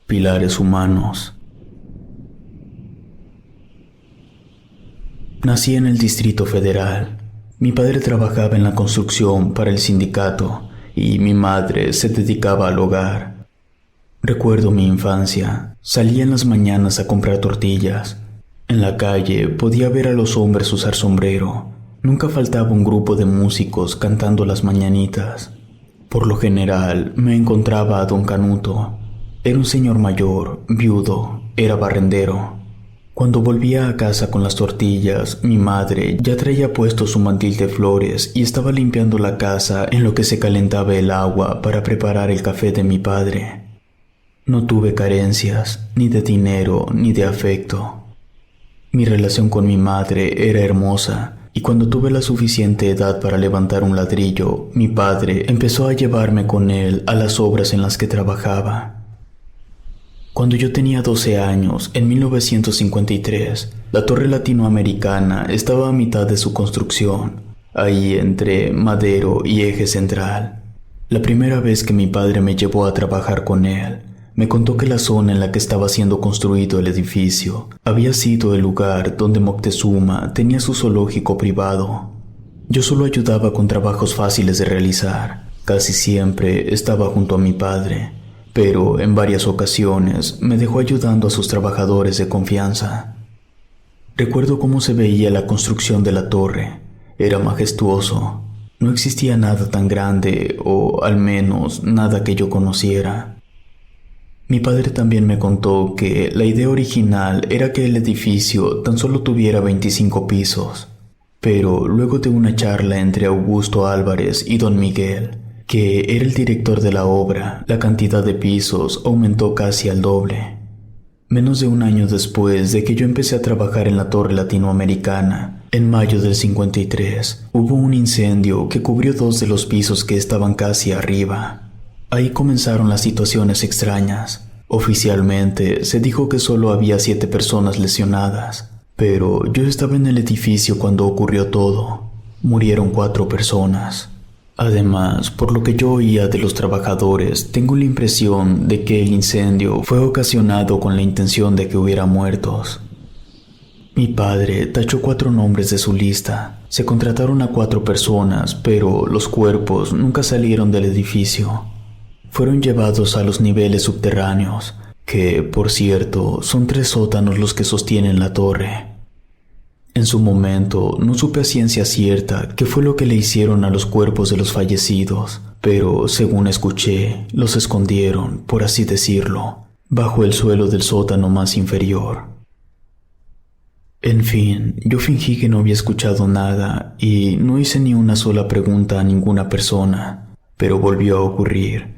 Pilares humanos. Nací en el Distrito Federal. Mi padre trabajaba en la construcción para el sindicato y mi madre se dedicaba al hogar. Recuerdo mi infancia. Salía en las mañanas a comprar tortillas. En la calle podía ver a los hombres usar sombrero. Nunca faltaba un grupo de músicos cantando las mañanitas. Por lo general me encontraba a don Canuto. Era un señor mayor, viudo, era barrendero. Cuando volvía a casa con las tortillas, mi madre ya traía puesto su mantil de flores y estaba limpiando la casa en lo que se calentaba el agua para preparar el café de mi padre. No tuve carencias, ni de dinero, ni de afecto. Mi relación con mi madre era hermosa, y cuando tuve la suficiente edad para levantar un ladrillo, mi padre empezó a llevarme con él a las obras en las que trabajaba. Cuando yo tenía 12 años, en 1953, la Torre Latinoamericana estaba a mitad de su construcción, ahí entre Madero y Eje Central. La primera vez que mi padre me llevó a trabajar con él, me contó que la zona en la que estaba siendo construido el edificio había sido el lugar donde Moctezuma tenía su zoológico privado. Yo solo ayudaba con trabajos fáciles de realizar. Casi siempre estaba junto a mi padre, pero en varias ocasiones me dejó ayudando a sus trabajadores de confianza. Recuerdo cómo se veía la construcción de la torre. Era majestuoso. No existía nada tan grande, o al menos nada que yo conociera. Mi padre también me contó que la idea original era que el edificio tan solo tuviera 25 pisos, pero luego de una charla entre Augusto Álvarez y don Miguel, que era el director de la obra, la cantidad de pisos aumentó casi al doble. Menos de un año después de que yo empecé a trabajar en la Torre Latinoamericana, en mayo del 53, hubo un incendio que cubrió 2 de los pisos que estaban casi arriba. Ahí comenzaron las situaciones extrañas. Oficialmente se dijo que solo había 7 personas lesionadas, pero yo estaba en el edificio cuando ocurrió todo. Murieron 4 personas. Además, por lo que yo oía de los trabajadores, tengo la impresión de que el incendio fue ocasionado con la intención de que hubiera muertos. Mi padre tachó 4 nombres de su lista. Se contrataron a 4 personas, pero los cuerpos nunca salieron del edificio. Fueron llevados a los niveles subterráneos, que, por cierto, son 3 sótanos los que sostienen la torre. En su momento, no supe a ciencia cierta qué fue lo que le hicieron a los cuerpos de los fallecidos, pero, según escuché, los escondieron, por así decirlo, bajo el suelo del sótano más inferior. En fin, yo fingí que no había escuchado nada y no hice ni una sola pregunta a ninguna persona, pero volvió a ocurrir.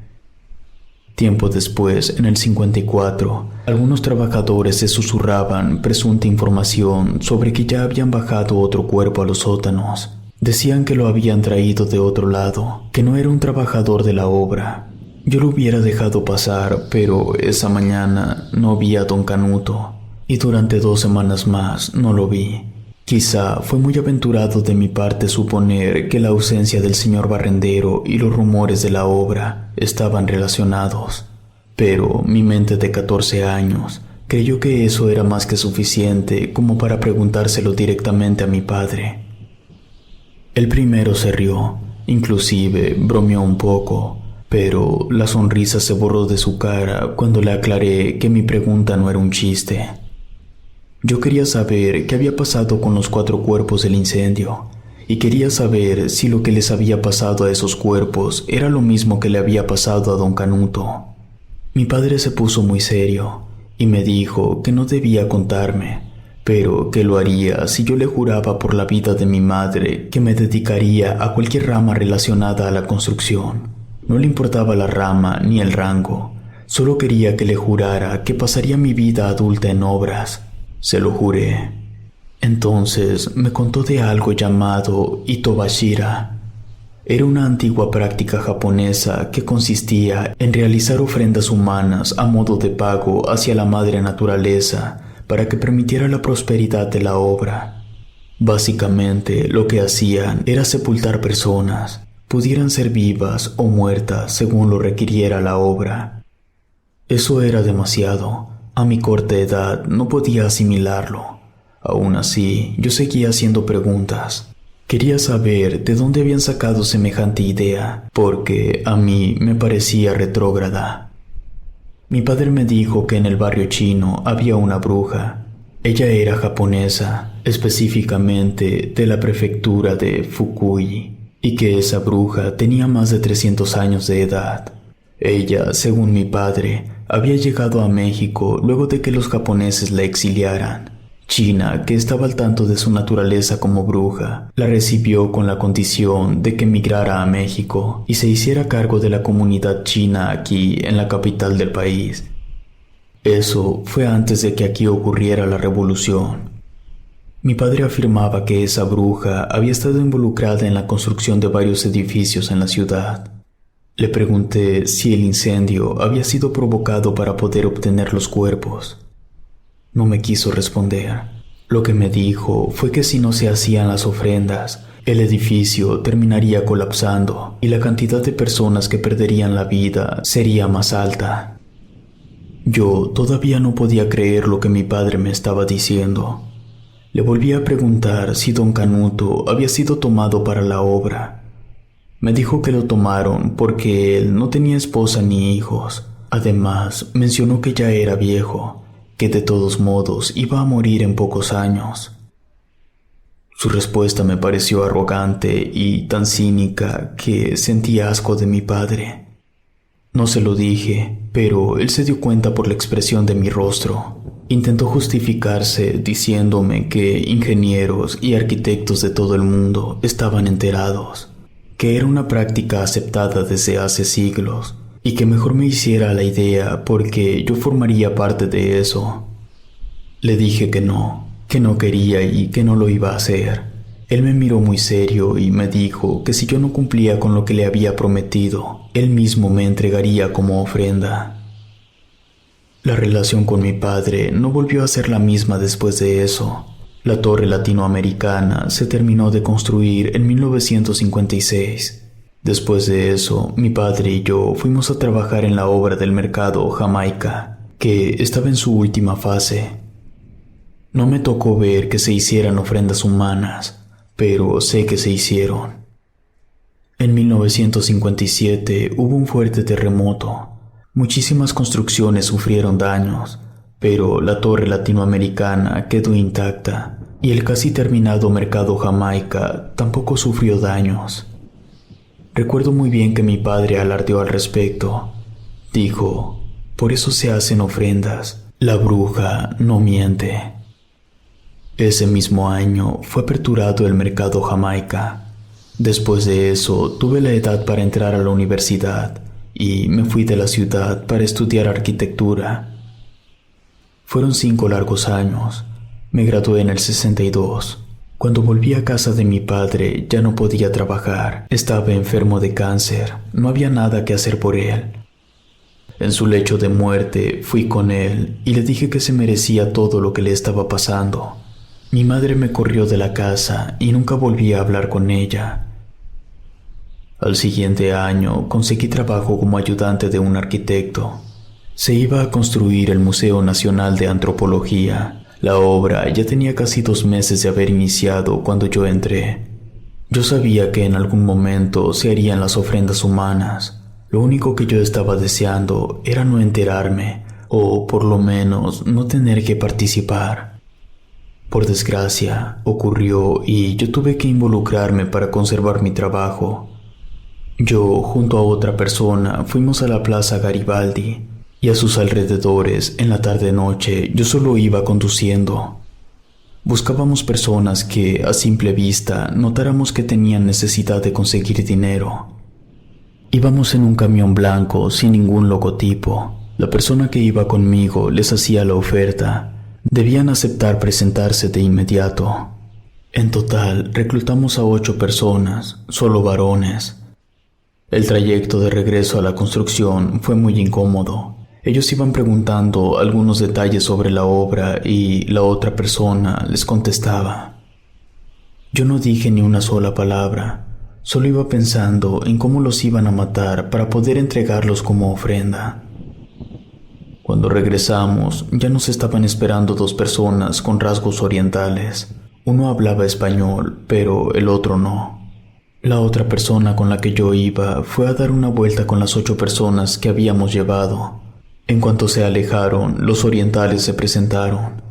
Tiempo después, en el 54, algunos trabajadores se susurraban presunta información sobre que ya habían bajado otro cuerpo a los sótanos. Decían que lo habían traído de otro lado, que no era un trabajador de la obra. Yo lo hubiera dejado pasar, pero esa mañana no vi a don Canuto, y durante 2 semanas más no lo vi. Quizá fue muy aventurado de mi parte suponer que la ausencia del señor barrendero y los rumores de la obra estaban relacionados, pero mi mente de 14 años creyó que eso era más que suficiente como para preguntárselo directamente a mi padre. El primero se rió, inclusive bromeó un poco, pero la sonrisa se borró de su cara cuando le aclaré que mi pregunta no era un chiste. Yo quería saber qué había pasado con los 4 cuerpos del incendio, y quería saber si lo que les había pasado a esos cuerpos era lo mismo que le había pasado a don Canuto. Mi padre se puso muy serio, y me dijo que no debía contarme, pero que lo haría si yo le juraba por la vida de mi madre que me dedicaría a cualquier rama relacionada a la construcción. No le importaba la rama ni el rango, solo quería que le jurara que pasaría mi vida adulta en obras. Se lo juré. Entonces me contó de algo llamado Itobashira. Era una antigua práctica japonesa que consistía en realizar ofrendas humanas a modo de pago hacia la madre naturaleza para que permitiera la prosperidad de la obra. Básicamente lo que hacían era sepultar personas, pudieran ser vivas o muertas según lo requiriera la obra. Eso era demasiado. A mi corta edad no podía asimilarlo. Aún así, yo seguía haciendo preguntas. Quería saber de dónde habían sacado semejante idea, porque a mí me parecía retrógrada. Mi padre me dijo que en el barrio chino había una bruja. Ella era japonesa, específicamente de la prefectura de Fukui, y que esa bruja tenía más de 300 años de edad. Ella, según mi padre, había llegado a México luego de que los japoneses la exiliaran. China, que estaba al tanto de su naturaleza como bruja, la recibió con la condición de que emigrara a México y se hiciera cargo de la comunidad china aquí en la capital del país. Eso fue antes de que aquí ocurriera la revolución. Mi padre afirmaba que esa bruja había estado involucrada en la construcción de varios edificios en la ciudad. Le pregunté si el incendio había sido provocado para poder obtener los cuerpos. No me quiso responder. Lo que me dijo fue que si no se hacían las ofrendas, el edificio terminaría colapsando y la cantidad de personas que perderían la vida sería más alta. Yo todavía no podía creer lo que mi padre me estaba diciendo. Le volví a preguntar si don Canuto había sido tomado para la obra. Me dijo que lo tomaron porque él no tenía esposa ni hijos. Además, mencionó que ya era viejo, que de todos modos iba a morir en pocos años. Su respuesta me pareció arrogante y tan cínica que sentí asco de mi padre. No se lo dije, pero él se dio cuenta por la expresión de mi rostro. Intentó justificarse diciéndome que ingenieros y arquitectos de todo el mundo estaban enterados, que era una práctica aceptada desde hace siglos, y que mejor me hiciera la idea porque yo formaría parte de eso. Le dije que no quería y que no lo iba a hacer. Él me miró muy serio y me dijo que si yo no cumplía con lo que le había prometido, él mismo me entregaría como ofrenda. La relación con mi padre no volvió a ser la misma después de eso. La torre latinoamericana se terminó de construir en 1956. Después de eso, mi padre y yo fuimos a trabajar en la obra del mercado Jamaica, que estaba en su última fase. No me tocó ver que se hicieran ofrendas humanas, pero sé que se hicieron. En 1957 hubo un fuerte terremoto. Muchísimas construcciones sufrieron daños, pero la torre latinoamericana quedó intacta y el casi terminado mercado Jamaica tampoco sufrió daños. Recuerdo muy bien que mi padre alardeó al respecto. Dijo, por eso se hacen ofrendas, la bruja no miente. Ese mismo año fue aperturado el mercado Jamaica. Después de eso tuve la edad para entrar a la universidad y me fui de la ciudad para estudiar arquitectura. Fueron 5 largos años. Me gradué en el 62. Cuando volví a casa de mi padre ya no podía trabajar. Estaba enfermo de cáncer. No había nada que hacer por él. En su lecho de muerte fui con él y le dije que se merecía todo lo que le estaba pasando. Mi madre me corrió de la casa y nunca volví a hablar con ella. Al siguiente año conseguí trabajo como ayudante de un arquitecto. Se iba a construir el Museo Nacional de Antropología. La obra ya tenía casi 2 meses de haber iniciado cuando yo entré. Yo sabía que en algún momento se harían las ofrendas humanas. Lo único que yo estaba deseando era no enterarme, o por lo menos no tener que participar. Por desgracia, ocurrió y yo tuve que involucrarme para conservar mi trabajo. Yo, junto a otra persona, fuimos a la Plaza Garibaldi, y a sus alrededores, en la tarde-noche, yo solo iba conduciendo. Buscábamos personas que, a simple vista, notáramos que tenían necesidad de conseguir dinero. Íbamos en un camión blanco, sin ningún logotipo. La persona que iba conmigo les hacía la oferta. Debían aceptar presentarse de inmediato. En total, reclutamos a 8 personas, solo varones. El trayecto de regreso a la construcción fue muy incómodo. Ellos iban preguntando algunos detalles sobre la obra y la otra persona les contestaba. Yo no dije ni una sola palabra, solo iba pensando en cómo los iban a matar para poder entregarlos como ofrenda. Cuando regresamos, ya nos estaban esperando dos personas con rasgos orientales. Uno hablaba español, pero el otro no. La otra persona con la que yo iba fue a dar una vuelta con las 8 personas que habíamos llevado. En cuanto se alejaron, los orientales se presentaron.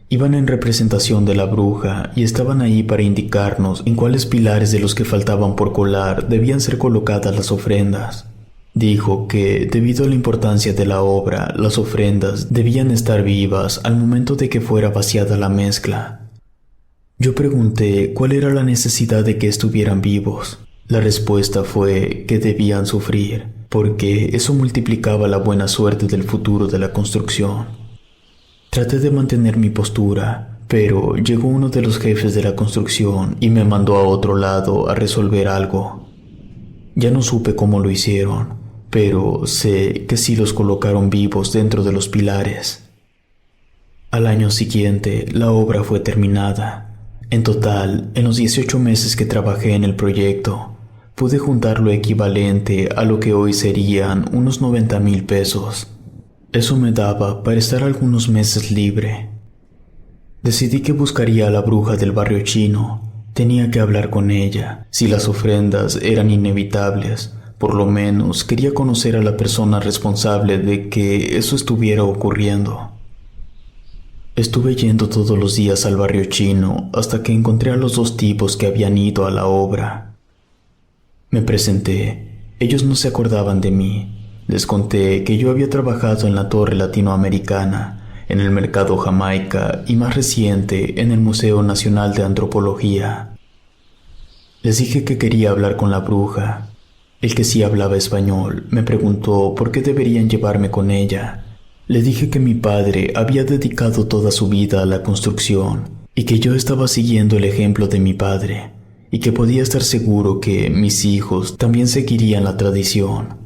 Iban en representación de la bruja y estaban ahí para indicarnos en cuáles pilares de los que faltaban por colar debían ser colocadas las ofrendas. Dijo que, debido a la importancia de la obra, las ofrendas debían estar vivas al momento de que fuera vaciada la mezcla. Yo pregunté cuál era la necesidad de que estuvieran vivos. La respuesta fue que debían sufrir, porque eso multiplicaba la buena suerte del futuro de la construcción. Traté de mantener mi postura, pero llegó uno de los jefes de la construcción y me mandó a otro lado a resolver algo. Ya no supe cómo lo hicieron, pero sé que sí los colocaron vivos dentro de los pilares. Al año siguiente, la obra fue terminada. En total, en los 18 meses que trabajé en el proyecto, pude juntar lo equivalente a lo que hoy serían unos 90,000 pesos. Eso me daba para estar algunos meses libre. Decidí que buscaría a la bruja del barrio chino. Tenía que hablar con ella. Si las ofrendas eran inevitables, por lo menos quería conocer a la persona responsable de que eso estuviera ocurriendo. Estuve yendo todos los días al barrio chino hasta que encontré a los 2 tipos que habían ido a la obra. Me presenté. Ellos no se acordaban de mí. Les conté que yo había trabajado en la Torre Latinoamericana, en el Mercado Jamaica y más reciente en el Museo Nacional de Antropología. Les dije que quería hablar con la bruja. El que sí hablaba español me preguntó por qué deberían llevarme con ella. Le dije que mi padre había dedicado toda su vida a la construcción y que yo estaba siguiendo el ejemplo de mi padre y que podía estar seguro que mis hijos también seguirían la tradición.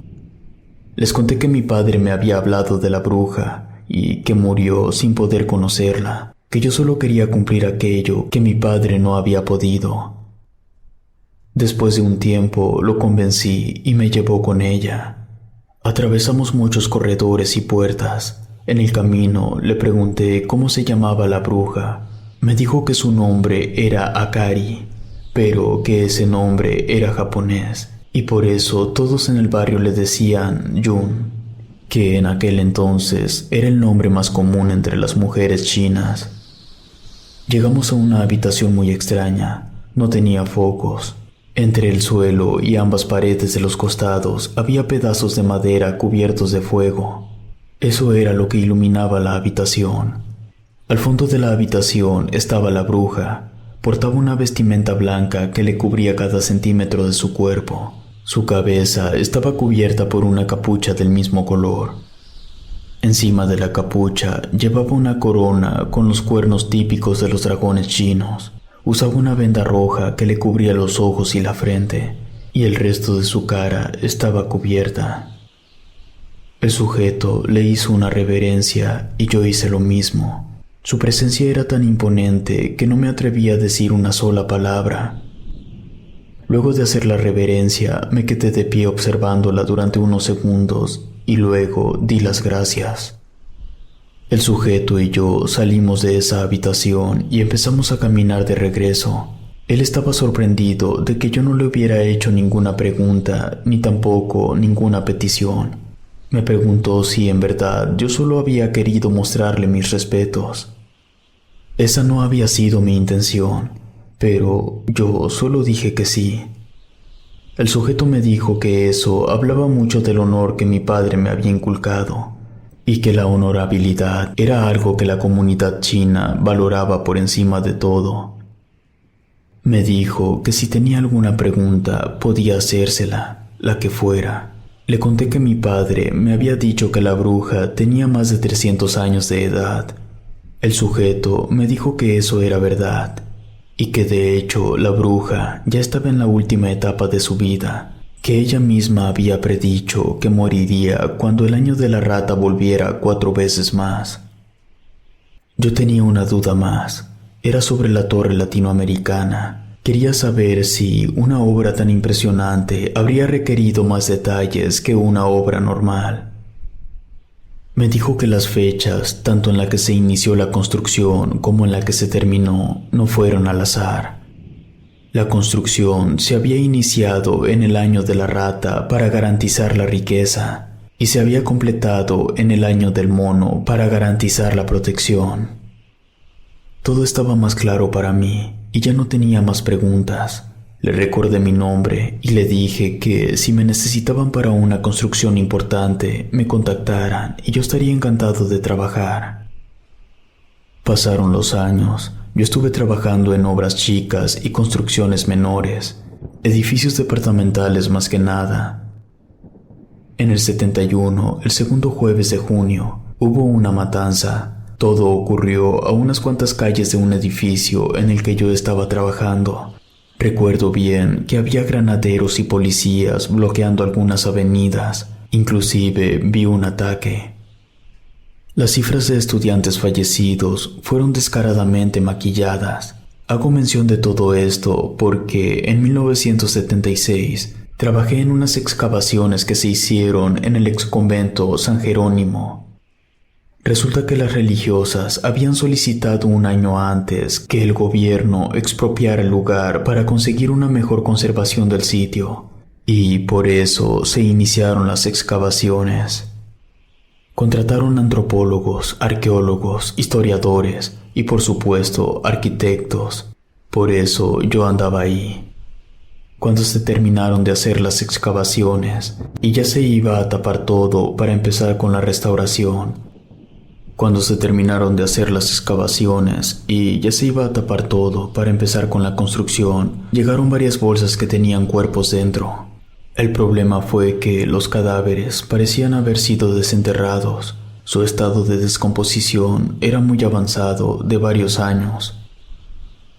Les conté que mi padre me había hablado de la bruja y que murió sin poder conocerla, que yo solo quería cumplir aquello que mi padre no había podido. Después de un tiempo lo convencí y me llevó con ella. Atravesamos muchos corredores y puertas. En el camino le pregunté cómo se llamaba la bruja. Me dijo que su nombre era Akari, pero que ese nombre era japonés, y por eso todos en el barrio le decían Yun, que en aquel entonces era el nombre más común entre las mujeres chinas. Llegamos a una habitación muy extraña. No tenía focos. Entre el suelo y ambas paredes de los costados había pedazos de madera cubiertos de fuego. Eso era lo que iluminaba la habitación. Al fondo de la habitación estaba la bruja. Portaba una vestimenta blanca que le cubría cada centímetro de su cuerpo. Su cabeza estaba cubierta por una capucha del mismo color. Encima de la capucha llevaba una corona con los cuernos típicos de los dragones chinos. Usaba una venda roja que le cubría los ojos y la frente, y el resto de su cara estaba cubierta. El sujeto le hizo una reverencia y yo hice lo mismo. Su presencia era tan imponente que no me atreví a decir una sola palabra. Luego de hacer la reverencia, me quedé de pie observándola durante unos segundos y luego di las gracias. El sujeto y yo salimos de esa habitación y empezamos a caminar de regreso. Él estaba sorprendido de que yo no le hubiera hecho ninguna pregunta ni tampoco ninguna petición. Me preguntó si en verdad yo solo había querido mostrarle mis respetos. Esa no había sido mi intención, pero yo solo dije que sí. El sujeto me dijo que eso hablaba mucho del honor que mi padre me había inculcado, y que la honorabilidad era algo que la comunidad china valoraba por encima de todo. Me dijo que si tenía alguna pregunta podía hacérsela, la que fuera. Le conté que mi padre me había dicho que la bruja tenía más de 300 años de edad. El sujeto me dijo que eso era verdad, y que de hecho la bruja ya estaba en la última etapa de su vida, que ella misma había predicho que moriría cuando el año de la rata volviera 4 veces más. Yo tenía una duda más. Era sobre la Torre Latinoamericana. Quería saber si una obra tan impresionante habría requerido más detalles que una obra normal. Me dijo que las fechas, tanto en la que se inició la construcción como en la que se terminó, no fueron al azar. La construcción se había iniciado en el año de la rata para garantizar la riqueza y se había completado en el año del mono para garantizar la protección. Todo estaba más claro para mí y ya no tenía más preguntas. Le recordé mi nombre y le dije que si me necesitaban para una construcción importante, me contactaran y yo estaría encantado de trabajar. Pasaron los años. Yo estuve trabajando en obras chicas y construcciones menores, edificios departamentales más que nada. En el 71, el segundo jueves de junio, hubo una matanza. Todo ocurrió a unas cuantas calles de un edificio en el que yo estaba trabajando. Recuerdo bien que había granaderos y policías bloqueando algunas avenidas. Inclusive vi un ataque. Las cifras de estudiantes fallecidos fueron descaradamente maquilladas. Hago mención de todo esto porque en 1976 trabajé en unas excavaciones que se hicieron en el exconvento San Jerónimo. Resulta que las religiosas habían solicitado un año antes que el gobierno expropiara el lugar para conseguir una mejor conservación del sitio, y por eso se iniciaron las excavaciones. Contrataron antropólogos, arqueólogos, historiadores y por supuesto arquitectos. Por eso yo andaba ahí. Cuando se terminaron de hacer las excavaciones y ya se iba a tapar todo para empezar con la restauración, Cuando se terminaron de hacer las excavaciones y ya se iba a tapar todo para empezar con la construcción, llegaron varias bolsas que tenían cuerpos dentro. El problema fue que los cadáveres parecían haber sido desenterrados. Su estado de descomposición era muy avanzado, de varios años.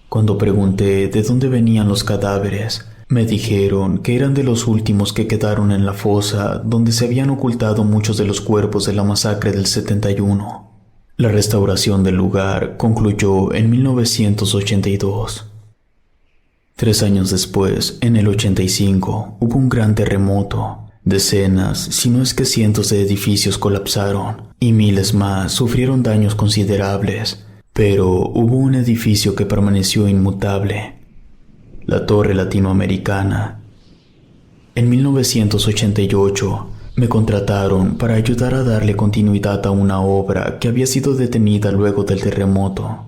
Cuando pregunté de dónde venían los cadáveres, me dijeron que eran de los últimos que quedaron en la fosa donde se habían ocultado muchos de los cuerpos de la masacre del 71. La restauración del lugar concluyó en 1982. 3 años después, en el 85, hubo un gran terremoto. Decenas, si no es que cientos de edificios colapsaron y miles más sufrieron daños considerables, pero hubo un edificio que permaneció inmutable: la Torre Latinoamericana. En 1988, me contrataron para ayudar a darle continuidad a una obra que había sido detenida luego del terremoto.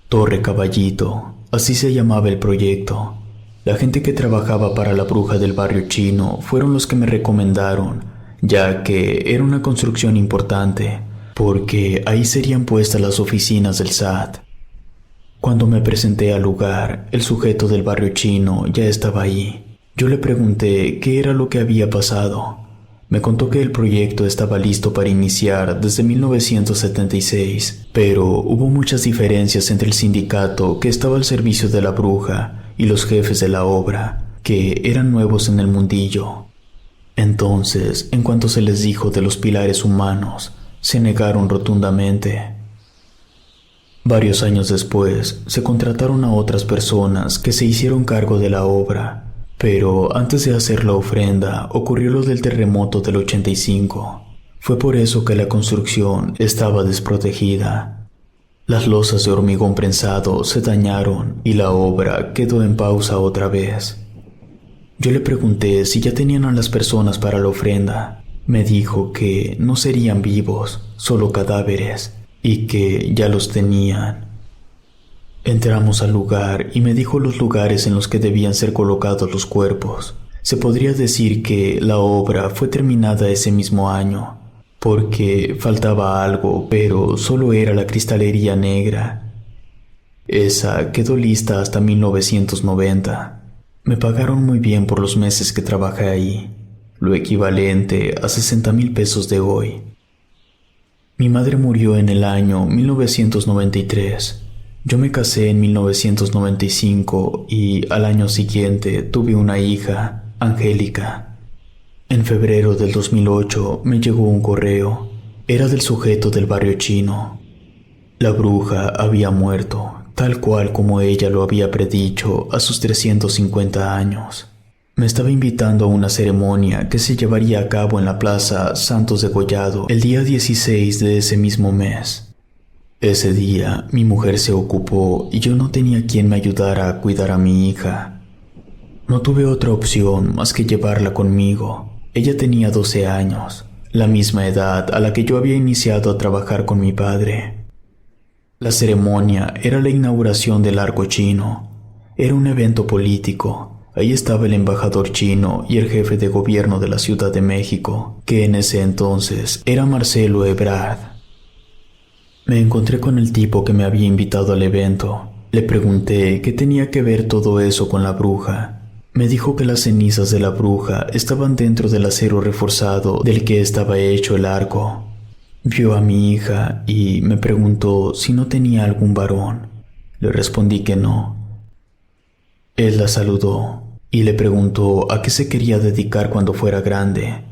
Torre Caballito, así se llamaba el proyecto. La gente que trabajaba para la bruja del barrio chino fueron los que me recomendaron, ya que era una construcción importante, porque ahí serían puestas las oficinas del SAT. Cuando me presenté al lugar, el sujeto del barrio chino ya estaba ahí. Yo le pregunté qué era lo que había pasado. Me contó que el proyecto estaba listo para iniciar desde 1976, pero hubo muchas diferencias entre el sindicato que estaba al servicio de la bruja y los jefes de la obra, que eran nuevos en el mundillo. Entonces, en cuanto se les dijo de los pilares humanos, se negaron rotundamente. Varios años después, se contrataron a otras personas que se hicieron cargo de la obra. Pero antes de hacer la ofrenda, ocurrió lo del terremoto del 85. Fue por eso que la construcción estaba desprotegida. Las losas de hormigón prensado se dañaron y la obra quedó en pausa otra vez. Yo le pregunté si ya tenían a las personas para la ofrenda. Me dijo que no serían vivos, solo cadáveres, y que ya los tenían. Entramos al lugar y me dijo los lugares en los que debían ser colocados los cuerpos. Se podría decir que la obra fue terminada ese mismo año, porque faltaba algo, pero solo era la cristalería negra. Esa quedó lista hasta 1990. Me pagaron muy bien por los meses que trabajé ahí, lo equivalente a 60,000 pesos de hoy. Mi madre murió en el año 1993. Yo me casé en 1995 y al año siguiente tuve una hija, Angélica. En febrero del 2008 me llegó un correo. Era del sujeto del barrio chino. La bruja había muerto, tal cual como ella lo había predicho a sus 350 años. Me estaba invitando a una ceremonia que se llevaría a cabo en la Plaza Santos de Gollado el día 16 de ese mismo mes. Ese día mi mujer se ocupó y yo no tenía quien me ayudara a cuidar a mi hija. No tuve otra opción más que llevarla conmigo. Ella tenía 12 años, la misma edad a la que yo había iniciado a trabajar con mi padre. La ceremonia era la inauguración del Arco Chino. Era un evento político. Ahí estaba el embajador chino y el jefe de gobierno de la Ciudad de México, que en ese entonces era Marcelo Ebrard. Me encontré con el tipo que me había invitado al evento. Le pregunté qué tenía que ver todo eso con la bruja. Me dijo que las cenizas de la bruja estaban dentro del acero reforzado del que estaba hecho el arco. Vio a mi hija y me preguntó si no tenía algún varón. Le respondí que no. Él la saludó y le preguntó a qué se quería dedicar cuando fuera grande.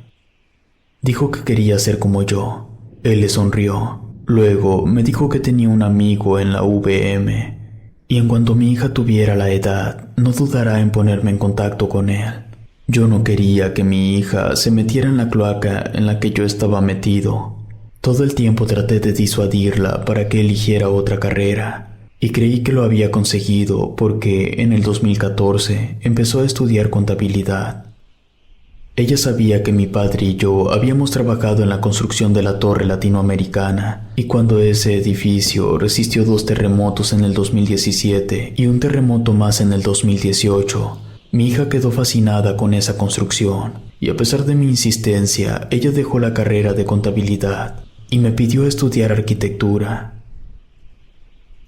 Dijo que quería ser como yo. Él le sonrió. Luego me dijo que tenía un amigo en la VM y en cuanto mi hija tuviera la edad, no dudará en ponerme en contacto con él. Yo no quería que mi hija se metiera en la cloaca en la que yo estaba metido. Todo el tiempo traté de disuadirla para que eligiera otra carrera. Y creí que lo había conseguido porque en el 2014 empezó a estudiar contabilidad. Ella sabía que mi padre y yo habíamos trabajado en la construcción de la Torre Latinoamericana y cuando ese edificio resistió 2 terremotos en el 2017 y un terremoto más en el 2018, mi hija quedó fascinada con esa construcción y a pesar de mi insistencia, ella dejó la carrera de contabilidad y me pidió estudiar arquitectura.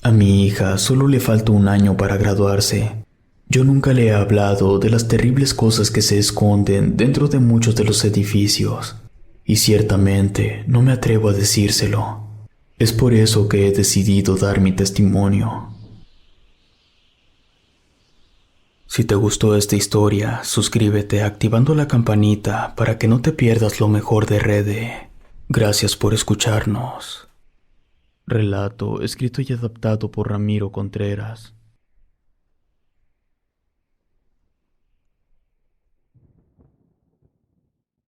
A mi hija solo le falta un año para graduarse. Yo nunca le he hablado de las terribles cosas que se esconden dentro de muchos de los edificios, y ciertamente no me atrevo a decírselo. Es por eso que he decidido dar mi testimonio. Si te gustó esta historia, suscríbete activando la campanita para que no te pierdas lo mejor de Rede. Gracias por escucharnos. Relato escrito y adaptado por Ramiro Contreras.